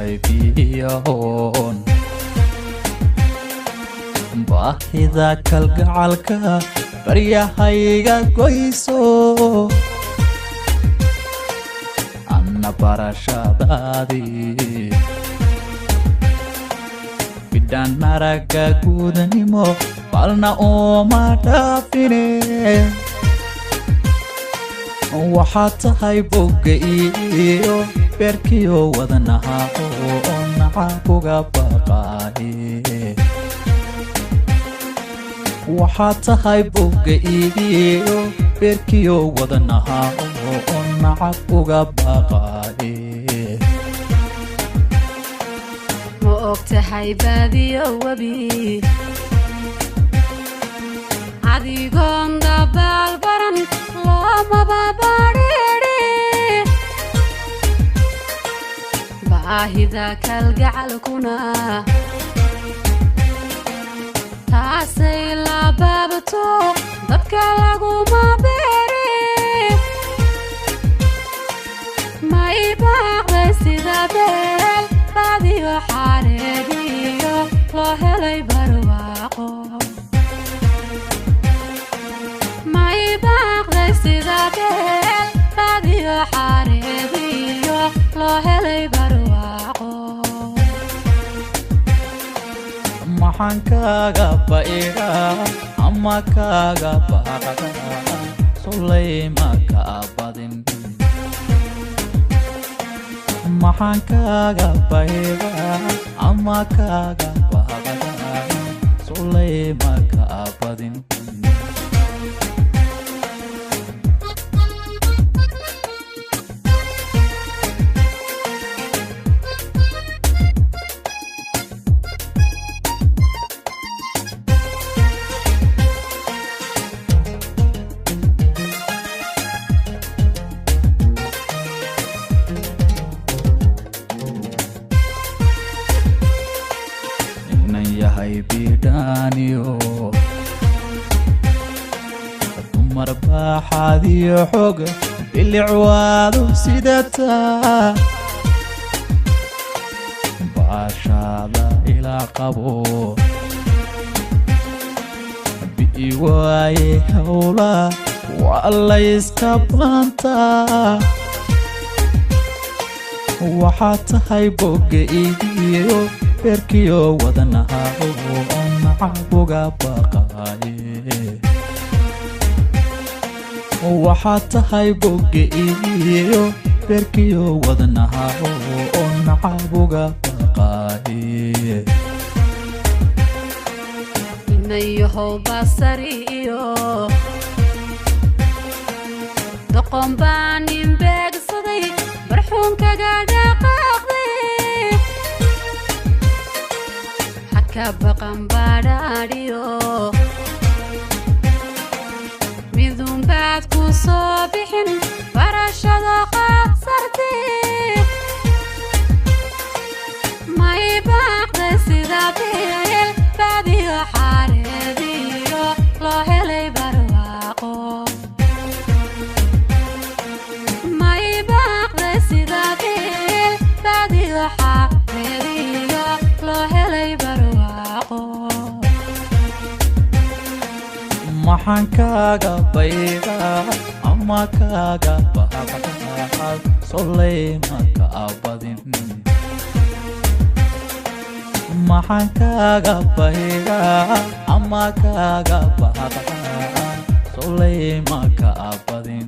yahay biyahoon baahida kalgacalka baryahayga goyso anna barashadaadii bidhaan araga gudanimo balna uma dhaafine waxaad tahay bogga iyo beerkiyo wadnaha oo nacabuga baqaaye waxaad tahay bogga iyo beerkiyo wadnaha oo nacabuga baqaaye ma ogtahay baadiyo wabi adigoon dabaal baran loomaba badhiidhi baahida kalgacalkuna taasay la baabato dadka laguma beeri may baaqday sida beel baadiyo xaareediyo loo helay barwaaqo may baaqday sida beel baadiyo xaareediyo loo helay barwaaqo maxaan kaaga ba'iga ama kaaga baaqda sulayma ka badin maxaan kaaga ba'iga ama kaaga baaqda sulayma ka badin yahay bidhaaniyo dumar baaxaadiyo xog bilicwaadu sidataa baashaada ilaa qabo bi'i waaye howla waa layska baantaa waxaad tahay bogga iyo beerkiyo wadnaha oo nacabuga baqaaye waxaad tahay bogga iyo beerkiyo wadnaha oo nacabuga baqaaye inayahow basari iyo doqon baan inbeegsaday barxuunkaga dhaqaaqday haka baqan badhaadhiyo midun baad ku soo bixin barashada qadsartay may baaqday sida beel baadiyo xaareediyo loo helay barwaaqo may baaqday sida beel baadiyo xaareediyo loo helay barwaaqo maxaan kaaga ba'iga ama kaaga baaqda sulayma ka badin maxaan kaaga ba'iga ama kaaga baaqda sulayma ka badin